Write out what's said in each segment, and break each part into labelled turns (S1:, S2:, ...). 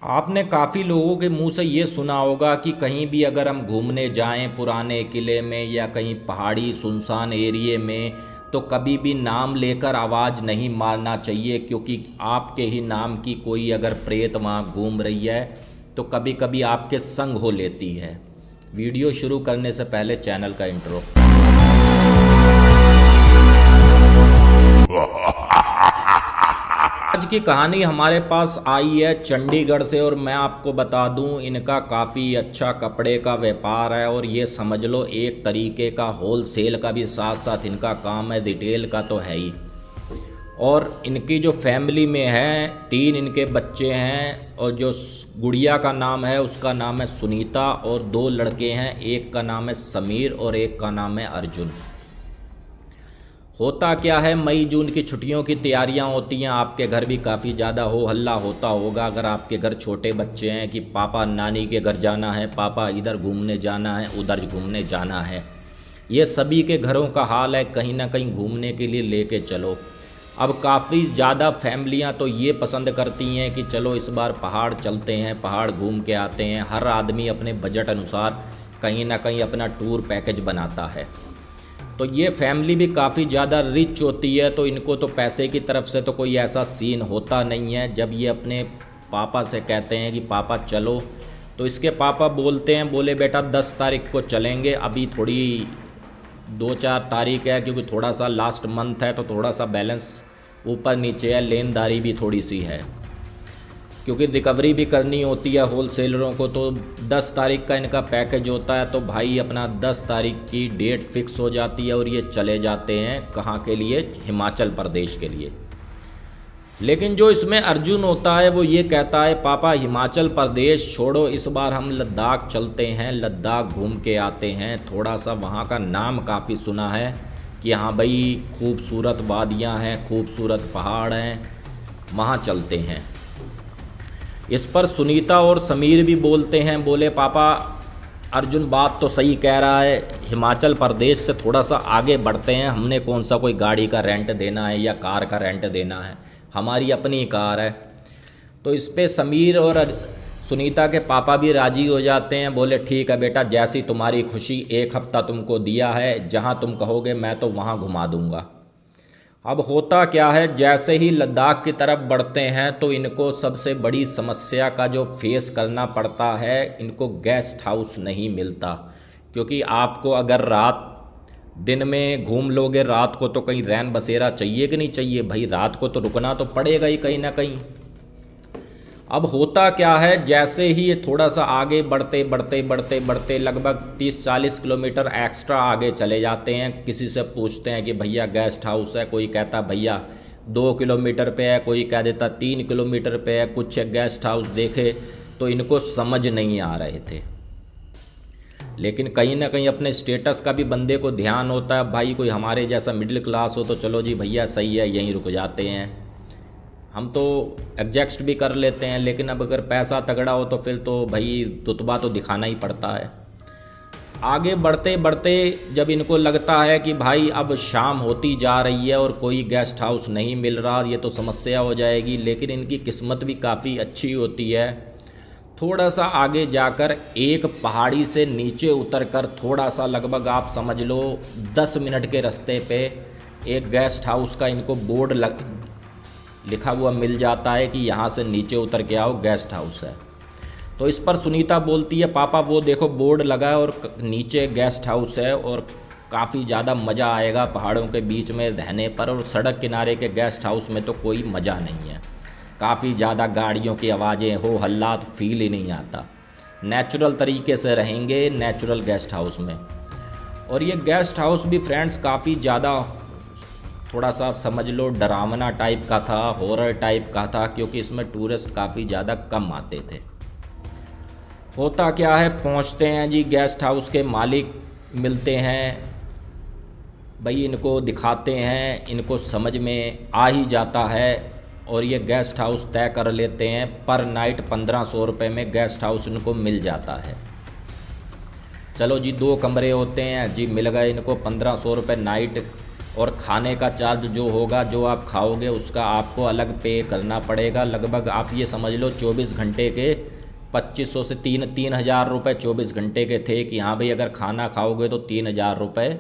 S1: आपने काफ़ी लोगों के मुंह से ये सुना होगा कि कहीं भी अगर हम घूमने जाएं पुराने किले में या कहीं पहाड़ी सुनसान एरिए में, तो कभी भी नाम लेकर आवाज़ नहीं मारना चाहिए, क्योंकि आपके ही नाम की कोई अगर प्रेत वहाँ घूम रही है तो कभी कभी आपके संग हो लेती है। वीडियो शुरू करने से पहले चैनल का इंट्रो। आज की कहानी हमारे पास आई है चंडीगढ़ से, और मैं आपको बता दूं इनका काफ़ी अच्छा कपड़े का व्यापार है, और ये समझ लो एक तरीके का होलसेल का भी साथ साथ इनका काम है, रिटेल का तो है ही। और इनकी जो फैमिली में है 3 इनके बच्चे हैं, और जो गुड़िया का नाम है उसका नाम है सुनीता, और 2 लड़के हैं, एक का नाम है समीर और एक का नाम है अर्जुन। होता क्या है, मई जून की छुट्टियों की तैयारियां होती हैं। आपके घर भी काफ़ी ज़्यादा हो हल्ला होता होगा अगर आपके घर छोटे बच्चे हैं कि पापा नानी के घर जाना है, पापा इधर घूमने जाना है, उधर घूमने जाना है। ये सभी के घरों का हाल है, कहीं ना कहीं घूमने के लिए लेके चलो। अब काफ़ी ज़्यादा फैमिलियां तो ये पसंद करती हैं कि चलो इस बार पहाड़ चलते हैं, पहाड़ घूम के आते हैं। हर आदमी अपने बजट अनुसार कहीं ना कहीं अपना टूर पैकेज बनाता है। तो ये फैमिली भी काफ़ी ज़्यादा रिच होती है, तो इनको तो पैसे की तरफ से तो कोई ऐसा सीन होता नहीं है। जब ये अपने पापा से कहते हैं कि पापा चलो, तो इसके पापा बोलते हैं, बोले बेटा 10 तारीख को चलेंगे, अभी थोड़ी 2-4 तारीख है, क्योंकि थोड़ा सा लास्ट मंथ है तो थोड़ा सा बैलेंस ऊपर नीचे है, लेनदारी भी थोड़ी सी है, क्योंकि रिकवरी भी करनी होती है होलसेलरों को। तो 10 तारीख का इनका पैकेज होता है, तो भाई अपना 10 तारीख की डेट फिक्स हो जाती है और ये चले जाते हैं कहाँ के लिए, हिमाचल प्रदेश के लिए। लेकिन जो इसमें अर्जुन होता है वो ये कहता है पापा हिमाचल प्रदेश छोड़ो, इस बार हम लद्दाख चलते हैं, लद्दाख घूम के आते हैं। थोड़ा सा वहाँ का नाम काफ़ी सुना है कि हाँ भाई खूबसूरत वादियाँ हैं, खूबसूरत पहाड़ हैं, वहाँ चलते हैं। इस पर सुनीता और समीर भी बोलते हैं, बोले पापा अर्जुन बात तो सही कह रहा है, हिमाचल प्रदेश से थोड़ा सा आगे बढ़ते हैं, हमने कौन सा कोई गाड़ी का रेंट देना है या कार का रेंट देना है, हमारी अपनी कार है। तो इस पे समीर और सुनीता के पापा भी राजी हो जाते हैं, बोले ठीक है बेटा, जैसी तुम्हारी खुशी, 1 हफ्ता तुमको दिया है, जहाँ तुम कहोगे मैं तो वहाँ घुमा दूँगा। अब होता क्या है, जैसे ही लद्दाख की तरफ बढ़ते हैं तो इनको सबसे बड़ी समस्या का जो फेस करना पड़ता है, इनको गेस्ट हाउस नहीं मिलता। क्योंकि आपको अगर रात दिन में घूम लोगे, रात को तो कहीं रैन बसेरा चाहिए कि नहीं चाहिए भाई, रात को तो रुकना तो पड़ेगा ही कहीं ना कहीं। अब होता क्या है, जैसे ही ये थोड़ा सा आगे बढ़ते बढ़ते बढ़ते बढ़ते लगभग 30-40 किलोमीटर एक्स्ट्रा आगे चले जाते हैं, किसी से पूछते हैं कि भैया गेस्ट हाउस है, कोई कहता भैया 2 किलोमीटर पे है, कोई कह देता 3 किलोमीटर पे है, कुछ गेस्ट हाउस देखे तो इनको समझ नहीं आ रहे थे। लेकिन कहीं ना कहीं अपने स्टेटस का भी बंदे को ध्यान होता है, भाई कोई हमारे जैसा मिडिल क्लास हो तो चलो जी भैया सही है, यहीं रुक जाते हैं, हम तो एडजस्ट भी कर लेते हैं। लेकिन अब अगर पैसा तगड़ा हो तो फिर तो भाई रुतबा तो दिखाना ही पड़ता है। आगे बढ़ते बढ़ते जब इनको लगता है कि भाई अब शाम होती जा रही है और कोई गेस्ट हाउस नहीं मिल रहा, ये तो समस्या हो जाएगी। लेकिन इनकी किस्मत भी काफ़ी अच्छी होती है। थोड़ा सा आगे जाकर एक पहाड़ी से नीचे उतरकर थोड़ा सा लगभग आप समझ लो 10 मिनट के रास्ते पे एक गेस्ट हाउस का इनको बोर्ड लिखा हुआ मिल जाता है कि यहाँ से नीचे उतर के आओ, गेस्ट हाउस है। तो इस पर सुनीता बोलती है पापा वो देखो बोर्ड लगा है और नीचे गेस्ट हाउस है, और काफ़ी ज़्यादा मज़ा आएगा पहाड़ों के बीच में रहने पर, और सड़क किनारे के गेस्ट हाउस में तो कोई मज़ा नहीं है, काफ़ी ज़्यादा गाड़ियों की आवाज़ें हो हल्ला, तो फील ही नहीं आता। नेचुरल तरीके से रहेंगे नेचुरल गेस्ट हाउस में। और ये गेस्ट हाउस भी फ्रेंड्स काफ़ी ज़्यादा थोड़ा सा समझ लो डरावना टाइप का था, हॉरर टाइप का था, क्योंकि इसमें टूरिस्ट काफ़ी ज़्यादा कम आते थे। होता क्या है, पहुंचते हैं जी, गेस्ट हाउस के मालिक मिलते हैं, भाई इनको दिखाते हैं, इनको समझ में आ ही जाता है, और ये गेस्ट हाउस तय कर लेते हैं। पर नाइट 1500 रुपये में गेस्ट हाउस इनको मिल जाता है। चलो जी 2 कमरे होते हैं जी, मिल गए इनको 1500 रुपये नाइट। और खाने का चार्ज जो होगा, जो आप खाओगे उसका आपको अलग पे करना पड़ेगा। लगभग आप ये समझ लो 24 घंटे के 2500 से 3,000 रुपये 24 घंटे के थे कि हाँ भाई अगर खाना खाओगे तो 3,000 रुपये।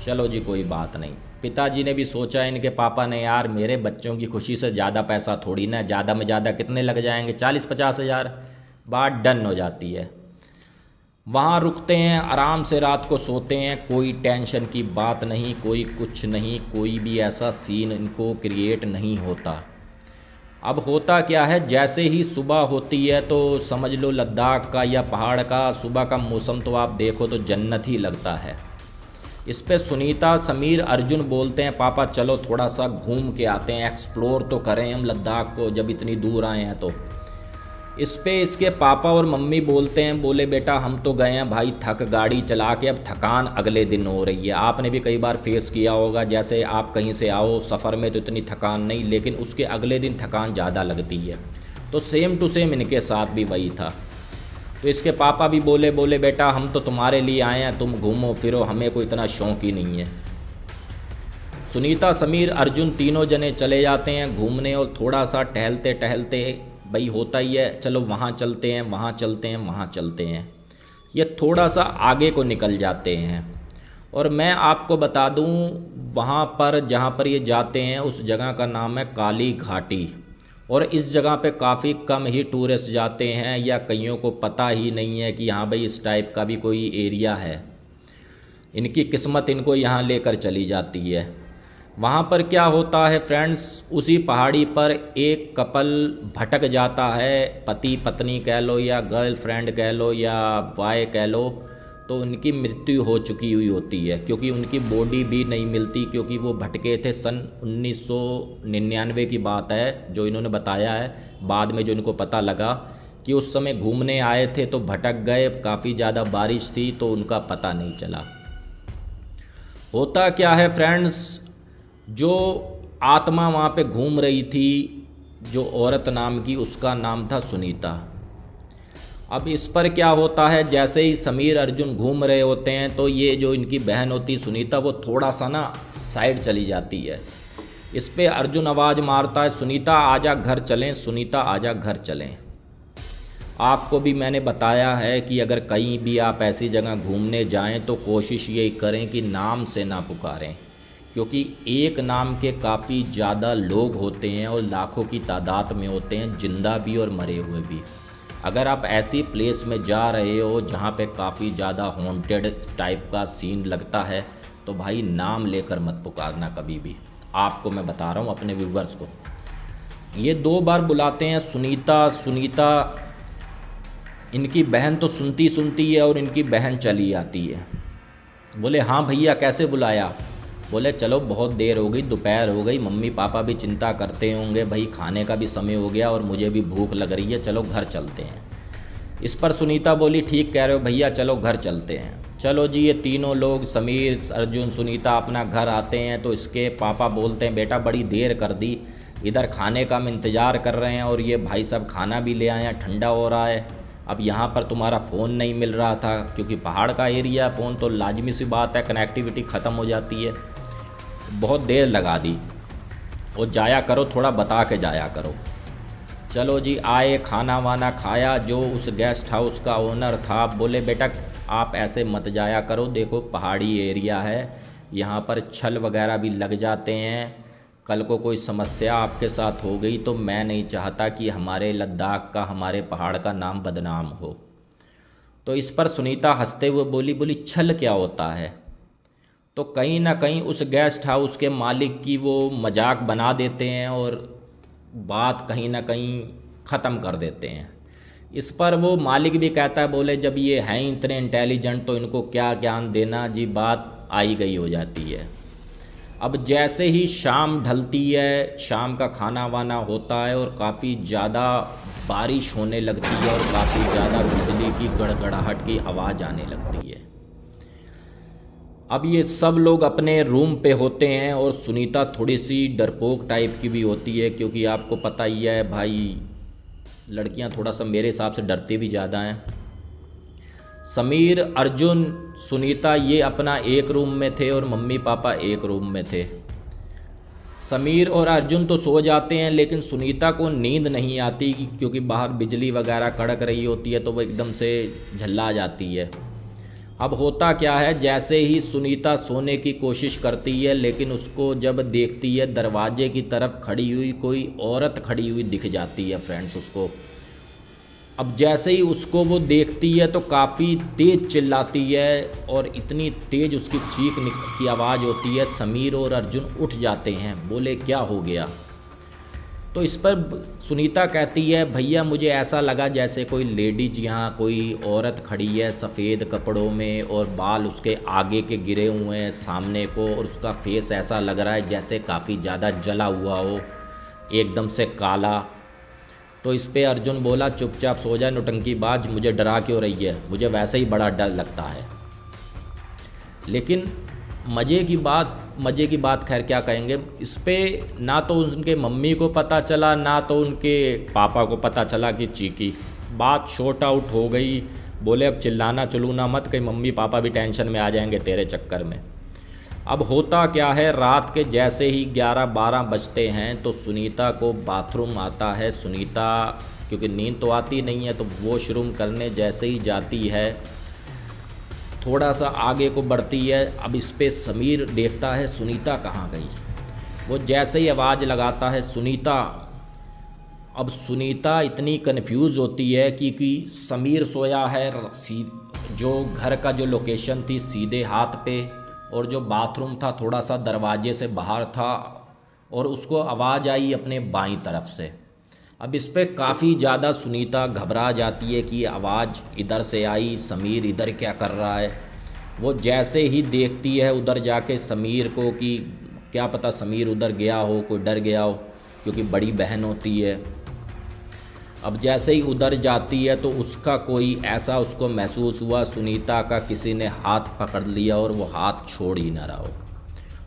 S1: चलो जी कोई बात नहीं। पिताजी ने भी सोचा, इनके पापा ने, यार मेरे बच्चों की खुशी से ज़्यादा पैसा थोड़ी ना, ज़्यादा में ज़्यादा कितने लग जाएंगे, 40-50 हज़ार। बात डन हो जाती है। वहाँ रुकते हैं, आराम से रात को सोते हैं, कोई टेंशन की बात नहीं, कोई कुछ नहीं, कोई भी ऐसा सीन इनको क्रिएट नहीं होता। अब होता क्या है, जैसे ही सुबह होती है तो समझ लो लद्दाख का या पहाड़ का सुबह का मौसम तो आप देखो तो जन्नत ही लगता है। इस पे सुनीता, समीर, अर्जुन बोलते हैं पापा चलो थोड़ा सा घूम के आते हैं, एक्सप्लोर तो करें हम लद्दाख को, जब इतनी दूर आए हैं तो। इस पे इसके पापा और मम्मी बोलते हैं, बोले बेटा हम तो गए हैं भाई थक गाड़ी चला के, अब थकान अगले दिन हो रही है। आपने भी कई बार फेस किया होगा, जैसे आप कहीं से आओ सफ़र में तो इतनी थकान नहीं, लेकिन उसके अगले दिन थकान ज़्यादा लगती है। तो सेम टू सेम इनके साथ भी वही था। तो इसके पापा भी बोले बेटा हम तो तुम्हारे लिए आए हैं, तुम घूमो फिरो, हमें कोई इतना शौक ही नहीं है। सुनीता, समीर, अर्जुन तीनों जने चले जाते हैं घूमने, और थोड़ा सा टहलते टहलते भाई होता ही है, चलो वहाँ चलते हैं, वहाँ चलते हैं, वहाँ चलते हैं, ये थोड़ा सा आगे को निकल जाते हैं। और मैं आपको बता दूँ वहाँ पर जहाँ पर ये जाते हैं उस जगह का नाम है काली घाटी। और इस जगह पे काफ़ी कम ही टूरिस्ट जाते हैं, या कईयों को पता ही नहीं है कि हाँ भाई इस टाइप का भी कोई एरिया है। इनकी किस्मत इनको यहाँ लेकर चली जाती है। वहाँ पर क्या होता है फ्रेंड्स, उसी पहाड़ी पर एक कपल भटक जाता है, पति पत्नी कह लो या गर्लफ्रेंड कह लो या वाइफ कह लो, तो उनकी मृत्यु हो चुकी हुई होती है, क्योंकि उनकी बॉडी भी नहीं मिलती, क्योंकि वो भटके थे। सन 1999 की बात है जो इन्होंने बताया है, बाद में जो इनको पता लगा कि उस समय घूमने आए थे तो भटक गए, काफ़ी ज़्यादा बारिश थी तो उनका पता नहीं चला। होता क्या है फ्रेंड्स, जो आत्मा वहाँ पे घूम रही थी, जो औरत नाम की, उसका नाम था सुनीता। अब इस पर क्या होता है, जैसे ही समीर अर्जुन घूम रहे होते हैं तो ये जो इनकी बहन होती है सुनीता, वो थोड़ा सा ना साइड चली जाती है। इस पे अर्जुन आवाज़ मारता है, सुनीता आजा घर चलें, सुनीता आजा घर चलें। आपको भी मैंने बताया है कि अगर कहीं भी आप ऐसी जगह घूमने जाएं तो कोशिश यही करें कि नाम से ना पुकारें, क्योंकि एक नाम के काफ़ी ज़्यादा लोग होते हैं और लाखों की तादाद में होते हैं, जिंदा भी और मरे हुए भी। अगर आप ऐसी प्लेस में जा रहे हो जहाँ पे काफ़ी ज़्यादा हॉन्टेड टाइप का सीन लगता है तो भाई नाम लेकर मत पुकारना कभी भी। आपको मैं बता रहा हूँ, अपने व्यूवर्स को। ये 2 बार बुलाते हैं सुनीता सुनीता। इनकी बहन तो सुनती है और इनकी बहन चली आती है। बोले हाँ भैया कैसे बुलाया? बोले चलो बहुत देर हो गई, दोपहर हो गई, मम्मी पापा भी चिंता करते होंगे, भाई खाने का भी समय हो गया और मुझे भी भूख लग रही है, चलो घर चलते हैं। इस पर सुनीता बोली ठीक कह रहे हो भैया, चलो घर चलते हैं। चलो जी, ये तीनों लोग समीर, अर्जुन, सुनीता अपना घर आते हैं तो इसके पापा बोलते हैं बेटा बड़ी देर कर दी, इधर खाने का हम इंतज़ार कर रहे हैं और ये भाई साहब खाना भी ले आए हैं, ठंडा हो रहा है। अब यहाँ पर तुम्हारा फ़ोन नहीं मिल रहा था, क्योंकि पहाड़ का एरिया, फ़ोन तो लाजमी सी बात है, कनेक्टिविटी ख़त्म हो जाती है। बहुत देर लगा दी, और जाया करो थोड़ा बता के जाया करो। चलो जी, आए, खाना वाना खाया। जो उस गेस्ट हाउस का ओनर था बोले बेटा आप ऐसे मत जाया करो, देखो पहाड़ी एरिया है, यहाँ पर छल वगैरह भी लग जाते हैं, कल को कोई समस्या आपके साथ हो गई तो मैं नहीं चाहता कि हमारे लद्दाख का, हमारे पहाड़ का नाम बदनाम हो। तो इस पर सुनीता हंसते हुए बोली छल क्या होता है? तो कहीं ना कहीं उस गेस्ट हाउस के मालिक की वो मजाक बना देते हैं और बात कहीं ना कहीं ख़त्म कर देते हैं। इस पर वो मालिक भी कहता है बोले जब ये हैं इतने इंटेलिजेंट तो इनको क्या ज्ञान देना जी, बात आई गई हो जाती है। अब जैसे ही शाम ढलती है, शाम का खाना वाना होता है और काफ़ी ज़्यादा बारिश होने लगती है और काफ़ी ज़्यादा बिजली की गड़गड़ाहट की आवाज़ आने लगती है। अब ये सब लोग अपने रूम पे होते हैं और सुनीता थोड़ी सी डरपोक टाइप की भी होती है, क्योंकि आपको पता ही है भाई लड़कियां थोड़ा सा मेरे हिसाब से डरती भी ज़्यादा हैं। समीर, अर्जुन, सुनीता ये अपना एक रूम में थे और मम्मी पापा एक रूम में थे। समीर और अर्जुन तो सो जाते हैं, लेकिन सुनीता को नींद नहीं आती क्योंकि बाहर बिजली वगैरह कड़क रही होती है, तो वो एकदम से झल्ला जाती है। अब होता क्या है, जैसे ही सुनीता सोने की कोशिश करती है, लेकिन उसको जब देखती है दरवाजे की तरफ खड़ी हुई कोई औरत खड़ी हुई दिख जाती है फ्रेंड्स उसको। अब जैसे ही उसको वो देखती है तो काफ़ी तेज़ चिल्लाती है और इतनी तेज़ उसकी चीख की आवाज़ होती है, समीर और अर्जुन उठ जाते हैं, बोले क्या हो गया। तो इस पर सुनीता कहती है, भैया मुझे ऐसा लगा जैसे कोई लेडीज यहाँ कोई औरत खड़ी है सफ़ेद कपड़ों में और बाल उसके आगे के गिरे हुए हैं सामने को, और उसका फेस ऐसा लग रहा है जैसे काफ़ी ज़्यादा जला हुआ हो, एकदम से काला। तो इस पे अर्जुन बोला, चुपचाप सो जा नौटंकीबाज, मुझे डरा क्यों रही है, मुझे वैसे ही बड़ा डर लगता है। लेकिन मज़े की बात खैर क्या कहेंगे, इस पे ना तो उनके मम्मी को पता चला ना तो उनके पापा को पता चला कि चीकी। बात शॉर्ट आउट हो गई। बोले अब चिल्लाना चलूना मत, कहीं मम्मी पापा भी टेंशन में आ जाएंगे तेरे चक्कर में। अब होता क्या है, रात के जैसे ही 11-12 बजते हैं तो सुनीता को बाथरूम आता है। सुनीता क्योंकि नींद तो आती नहीं है तो वॉशरूम करने जैसे ही जाती है, थोड़ा सा आगे को बढ़ती है। अब इस पे समीर देखता है सुनीता कहाँ गई। वो जैसे ही आवाज़ लगाता है सुनीता, अब सुनीता इतनी कन्फ्यूज़ होती है क्योंकि समीर सोया है, जो घर का जो लोकेशन थी सीधे हाथ पे, और जो बाथरूम था थोड़ा सा दरवाजे से बाहर था, और उसको आवाज़ आई अपने बाईं तरफ से। अब इस पर काफ़ी ज़्यादा सुनीता घबरा जाती है कि आवाज़ इधर से आई, समीर इधर क्या कर रहा है। वो जैसे ही देखती है उधर जाके समीर को कि क्या पता समीर उधर गया हो, कोई डर गया हो, क्योंकि बड़ी बहन होती है। अब जैसे ही उधर जाती है तो उसका कोई ऐसा उसको महसूस हुआ सुनीता का किसी ने हाथ पकड़ लिया और वो हाथ छोड़ ही ना रहा हो।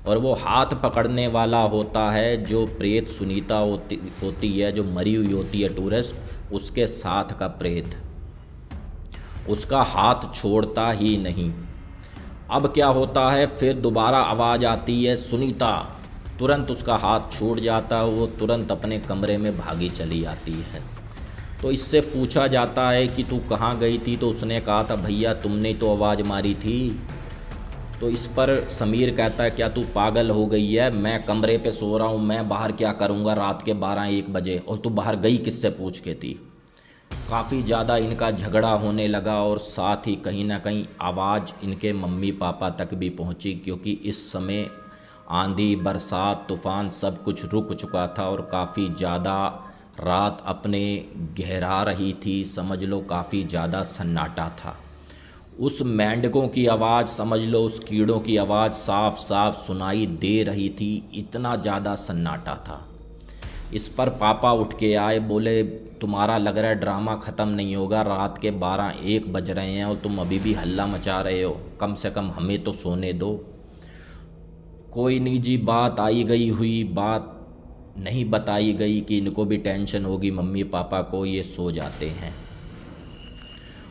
S1: और वो हाथ पकड़ने वाला होता है जो प्रेत सुनीता होती है, जो मरी हुई होती है टूरिस्ट, उसके साथ का प्रेत। उसका हाथ छोड़ता ही नहीं। अब क्या होता है, फिर दोबारा आवाज़ आती है सुनीता, तुरंत उसका हाथ छूट जाता है, वो तुरंत अपने कमरे में भागी चली आती है। तो इससे पूछा जाता है कि तू कहाँ गई थी, तो उसने कहा था भैया तुमने तो आवाज़ मारी थी। तो इस पर समीर कहता है क्या तू पागल हो गई है, मैं कमरे पे सो रहा हूँ, मैं बाहर क्या करूँगा रात के 12-1 बजे, और तू बाहर गई किससे पूछ के थी। काफ़ी ज़्यादा इनका झगड़ा होने लगा और साथ ही कहीं ना कहीं आवाज़ इनके मम्मी पापा तक भी पहुँची, क्योंकि इस समय आंधी बरसात तूफ़ान सब कुछ रुक चुका था और काफ़ी ज़्यादा रात अपने गहरा रही थी। समझ लो काफ़ी ज़्यादा सन्नाटा था। उस मेंढकों की आवाज़ समझ लो, उस कीड़ों की आवाज़ साफ साफ सुनाई दे रही थी, इतना ज़्यादा सन्नाटा था। इस पर पापा उठ के आए, बोले तुम्हारा लग रहा है ड्रामा ख़त्म नहीं होगा, रात के 12-1 बज रहे हैं और तुम अभी भी हल्ला मचा रहे हो, कम से कम हमें तो सोने दो। कोई निजी बात आई गई हुई बात नहीं बताई गई कि इनको भी टेंशन होगी मम्मी पापा को, ये सो जाते हैं।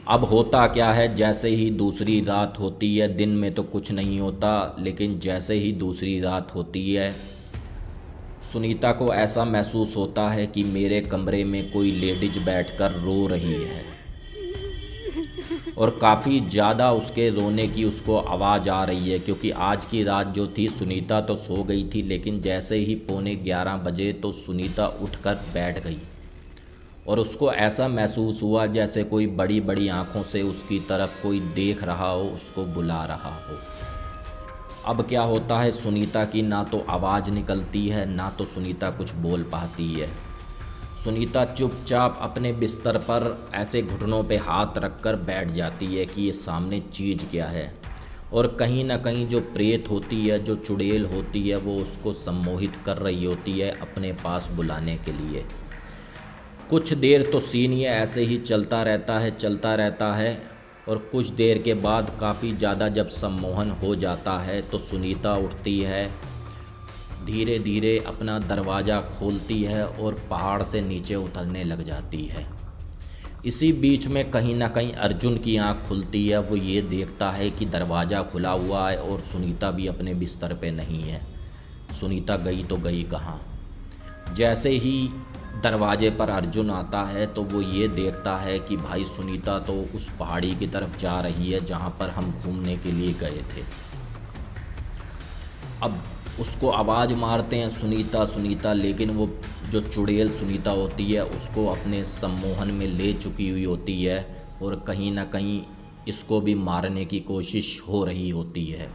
S1: अब होता क्या है, जैसे ही दूसरी रात होती है, दिन में तो कुछ नहीं होता, लेकिन जैसे ही दूसरी रात होती है सुनीता को ऐसा महसूस होता है कि मेरे कमरे में कोई लेडीज बैठकर रो रही है, और काफ़ी ज़्यादा उसके रोने की उसको आवाज़ आ रही है। क्योंकि आज की रात जो थी सुनीता तो सो गई थी, लेकिन जैसे ही 11:45 बजे तो सुनीता उठकर बैठ गई और उसको ऐसा महसूस हुआ जैसे कोई बड़ी बड़ी आँखों से उसकी तरफ कोई देख रहा हो, उसको बुला रहा हो। अब क्या होता है, सुनीता की ना तो आवाज़ निकलती है ना तो सुनीता कुछ बोल पाती है। सुनीता चुपचाप अपने बिस्तर पर ऐसे घुटनों पे हाथ रखकर बैठ जाती है कि ये सामने चीज़ क्या है, और कहीं ना कहीं जो प्रेत होती है, जो चुड़ैल होती है, वो उसको सम्मोहित कर रही होती है अपने पास बुलाने के लिए। कुछ देर तो सीन ये ऐसे ही चलता रहता है और कुछ देर के बाद काफ़ी ज़्यादा जब सम्मोहन हो जाता है तो सुनीता उठती है, धीरे धीरे अपना दरवाज़ा खोलती है और पहाड़ से नीचे उतरने लग जाती है। इसी बीच में कहीं ना कहीं अर्जुन की आंख खुलती है। वो ये देखता है कि दरवाज़ा खुला हुआ है और सुनीता भी अपने बिस्तर पे नहीं है। सुनीता गई तो गई कहाँ। जैसे ही दरवाजे पर अर्जुन आता है तो वो ये देखता है कि भाई सुनीता तो उस पहाड़ी की तरफ जा रही है जहाँ पर हम घूमने के लिए गए थे। अब उसको आवाज़ मारते हैं सुनीता सुनीता, लेकिन वो जो चुड़ैल सुनीता होती है उसको अपने सम्मोहन में ले चुकी हुई होती है और कहीं ना कहीं इसको भी मारने की कोशिश हो रही होती है।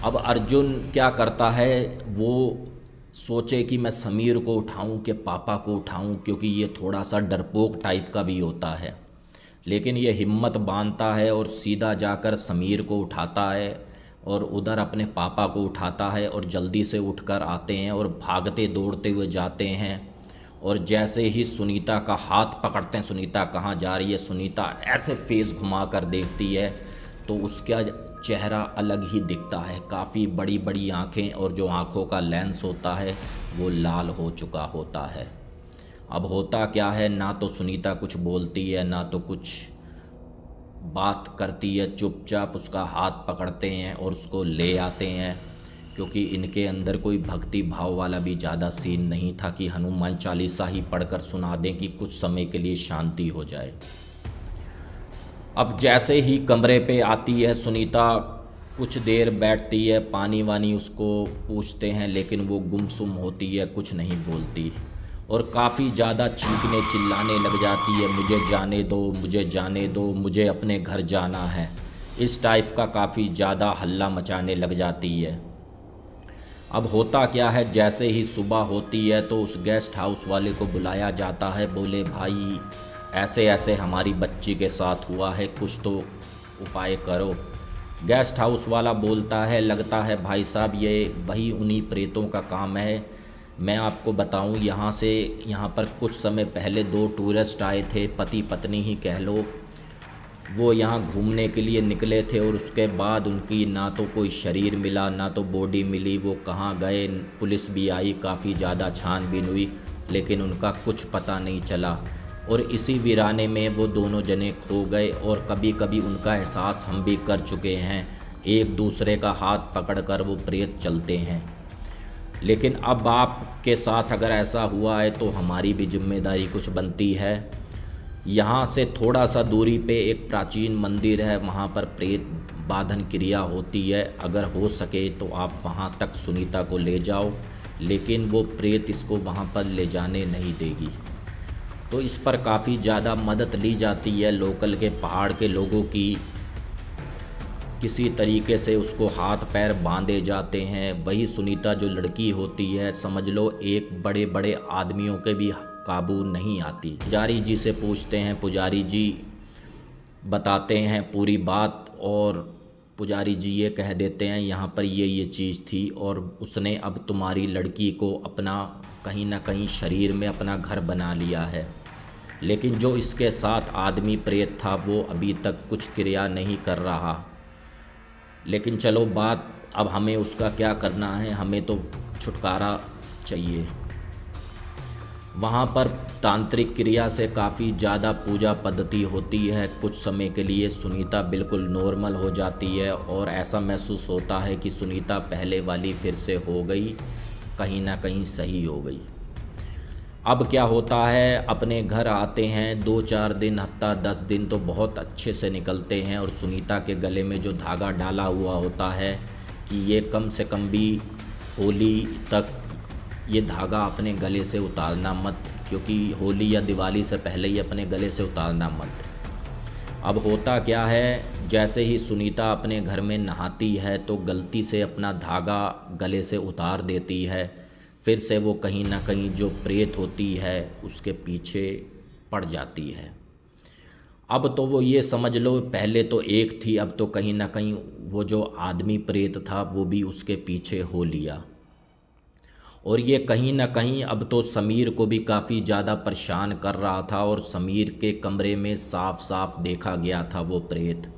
S1: अब अर्जुन क्या करता है, वो सोचे कि मैं समीर को उठाऊं कि पापा को उठाऊं, क्योंकि ये थोड़ा सा डरपोक टाइप का भी होता है। लेकिन ये हिम्मत बांधता है और सीधा जाकर समीर को उठाता है और उधर अपने पापा को उठाता है और जल्दी से उठकर आते हैं और भागते दौड़ते हुए जाते हैं। और जैसे ही सुनीता का हाथ पकड़ते हैं, सुनीता कहाँ जा रही है, सुनीता ऐसे फेस घुमा कर देखती है तो उसका चेहरा अलग ही दिखता है। काफ़ी बड़ी बड़ी आँखें और जो आँखों का लेंस होता है वो लाल हो चुका होता है। अब होता क्या है, ना तो सुनीता कुछ बोलती है ना तो कुछ बात करती है। चुपचाप उसका हाथ पकड़ते हैं और उसको ले आते हैं, क्योंकि इनके अंदर कोई भक्ति भाव वाला भी ज़्यादा सीन नहीं था कि हनुमान चालीसा ही पढ़कर सुना दें कि कुछ समय के लिए शांति हो जाए। अब जैसे ही कमरे पे आती है सुनीता, कुछ देर बैठती है, पानी वानी उसको पूछते हैं लेकिन वो गुमसुम होती है, कुछ नहीं बोलती और काफ़ी ज़्यादा चीखने चिल्लाने लग जाती है, मुझे जाने दो, मुझे जाने दो, मुझे अपने घर जाना है। इस टाइप का काफ़ी ज़्यादा हल्ला मचाने लग जाती है। अब होता क्या है, जैसे ही सुबह होती है तो उस गेस्ट हाउस वाले को बुलाया जाता है। बोले भाई ऐसे ऐसे हमारी बच्ची के साथ हुआ है, कुछ तो उपाय करो। गेस्ट हाउस वाला बोलता है, लगता है भाई साहब ये वही उन्हीं प्रेतों का काम है। मैं आपको बताऊं, यहाँ पर कुछ समय पहले 2 टूरिस्ट आए थे, पति पत्नी ही कह लो। वो यहाँ घूमने के लिए निकले थे और उसके बाद उनकी ना तो कोई शरीर मिला ना तो बॉडी मिली। वो कहाँ गए, पुलिस भी आई, काफ़ी ज़्यादा छानबीन हुई, लेकिन उनका कुछ पता नहीं चला। और इसी वीराने में वो दोनों जने खो गए और कभी कभी उनका एहसास हम भी कर चुके हैं। एक दूसरे का हाथ पकड़कर वो प्रेत चलते हैं। लेकिन अब आपके साथ अगर ऐसा हुआ है तो हमारी भी जिम्मेदारी कुछ बनती है। यहाँ से थोड़ा सा दूरी पे एक प्राचीन मंदिर है, वहाँ पर प्रेत बाधन क्रिया होती है। अगर हो सके तो आप वहाँ तक सुनीता को ले जाओ, लेकिन वो प्रेत इसको वहाँ पर ले जाने नहीं देगी। तो इस पर काफ़ी ज़्यादा मदद ली जाती है लोकल के पहाड़ के लोगों की। किसी तरीके से उसको हाथ पैर बांधे जाते हैं। वही सुनीता जो लड़की होती है, समझ लो एक बड़े बड़े आदमियों के भी काबू नहीं आती। पुजारी जी से पूछते हैं, पुजारी जी बताते हैं पूरी बात और पुजारी जी ये कह देते हैं यहाँ पर ये चीज़ थी और उसने अब तुम्हारी लड़की को अपना कहीं ना कहीं शरीर में अपना घर बना लिया है। लेकिन जो इसके साथ आदमी प्रेत था वो अभी तक कुछ क्रिया नहीं कर रहा। लेकिन चलो बात, अब हमें उसका क्या करना है, हमें तो छुटकारा चाहिए। वहाँ पर तांत्रिक क्रिया से काफ़ी ज़्यादा पूजा पद्धति होती है। कुछ समय के लिए सुनीता बिल्कुल नॉर्मल हो जाती है और ऐसा महसूस होता है कि सुनीता पहले वाली फिर से हो गई, कहीं ना कहीं सही हो गई। अब क्या होता है, अपने घर आते हैं, 2-4 दिन, हफ्ता 10 दिन तो बहुत अच्छे से निकलते हैं और सुनीता के गले में जो धागा डाला हुआ होता है कि ये कम से कम भी होली तक ये धागा अपने गले से उतारना मत, क्योंकि होली या दिवाली से पहले ही अपने गले से उतारना मत। अब होता क्या है, जैसे ही सुनीता अपने घर में नहाती है तो गलती से अपना धागा गले से उतार देती है। फिर से वो कहीं ना कहीं जो प्रेत होती है उसके पीछे पड़ जाती है। अब तो वो ये समझ लो, पहले तो एक थी, अब तो कहीं ना कहीं वो जो आदमी प्रेत था वो भी उसके पीछे हो लिया। और ये कहीं ना कहीं अब तो समीर को भी काफ़ी ज़्यादा परेशान कर रहा था और समीर के कमरे में साफ साफ देखा गया था वो प्रेत।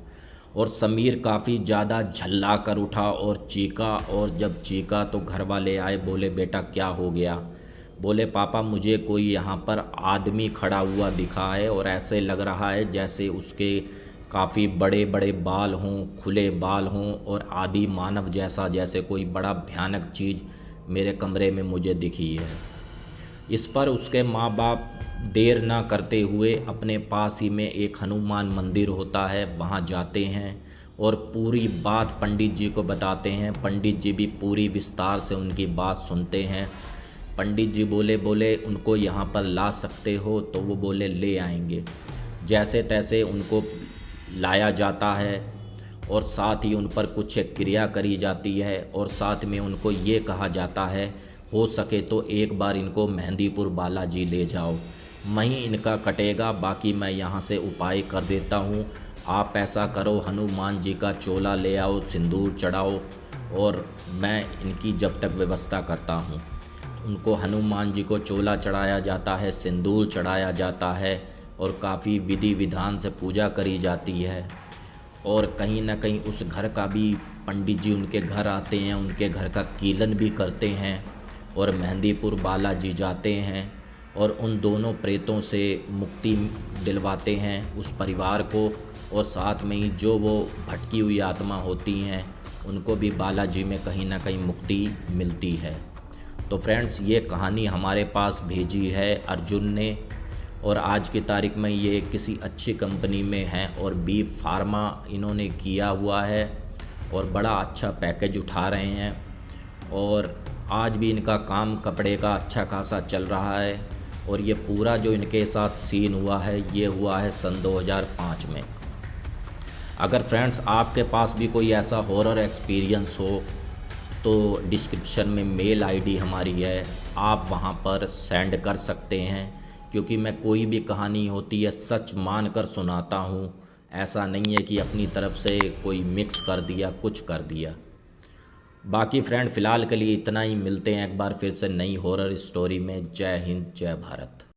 S1: और समीर काफ़ी ज़्यादा झल्ला कर उठा और चीखा, और जब चीखा तो घर वाले आए, बोले बेटा क्या हो गया। बोले पापा मुझे कोई यहाँ पर आदमी खड़ा हुआ दिखा है और ऐसे लग रहा है जैसे उसके काफ़ी बड़े बड़े बाल हों, खुले बाल हों और आदि मानव जैसा, जैसे कोई बड़ा भयानक चीज़ मेरे कमरे में मुझे दिखी है। इस पर उसके माँ बाप देर ना करते हुए अपने पास ही में एक हनुमान मंदिर होता है, वहाँ जाते हैं और पूरी बात पंडित जी को बताते हैं। पंडित जी भी पूरी विस्तार से उनकी बात सुनते हैं। पंडित जी बोले उनको यहाँ पर ला सकते हो? तो वो बोले ले आएंगे। जैसे तैसे उनको लाया जाता है और साथ ही उन पर कुछ क्रिया करी जाती है और साथ में उनको ये कहा जाता है हो सके तो एक बार इनको मेहंदीपुर बालाजी ले जाओ, वहीं इनका कटेगा, बाकी मैं यहाँ से उपाय कर देता हूँ। आप ऐसा करो, हनुमान जी का चोला ले आओ, सिंदूर चढ़ाओ और मैं इनकी जब तक व्यवस्था करता हूँ। उनको हनुमान जी को चोला चढ़ाया जाता है, सिंदूर चढ़ाया जाता है और काफ़ी विधि विधान से पूजा करी जाती है। और कहीं ना कहीं उस घर का भी पंडित जी उनके घर आते हैं, उनके घर का कीलन भी करते हैं और मेहंदीपुर बालाजी जाते हैं और उन दोनों प्रेतों से मुक्ति दिलवाते हैं उस परिवार को, और साथ में ही जो वो भटकी हुई आत्मा होती हैं उनको भी बालाजी में कहीं ना कहीं मुक्ति मिलती है। तो फ्रेंड्स, ये कहानी हमारे पास भेजी है अर्जुन ने और आज की तारीख में ये किसी अच्छी कंपनी में हैं और बी फार्मा इन्होंने किया हुआ है और बड़ा अच्छा पैकेज उठा रहे हैं और आज भी इनका काम कपड़े का अच्छा खासा चल रहा है। और ये पूरा जो इनके साथ सीन हुआ है ये हुआ है सन 2005 में। अगर फ्रेंड्स आपके पास भी कोई ऐसा हॉरर एक्सपीरियंस हो तो डिस्क्रिप्शन में मेल आईडी हमारी है, आप वहां पर सेंड कर सकते हैं, क्योंकि मैं कोई भी कहानी होती है सच मान कर सुनाता हूं। ऐसा नहीं है कि अपनी तरफ से कोई मिक्स कर दिया, कुछ कर दिया। बाकी फ्रेंड फ़िलहाल के लिए इतना ही, मिलते हैं एक बार फिर से नई हॉरर स्टोरी में। जय हिंद, जय भारत।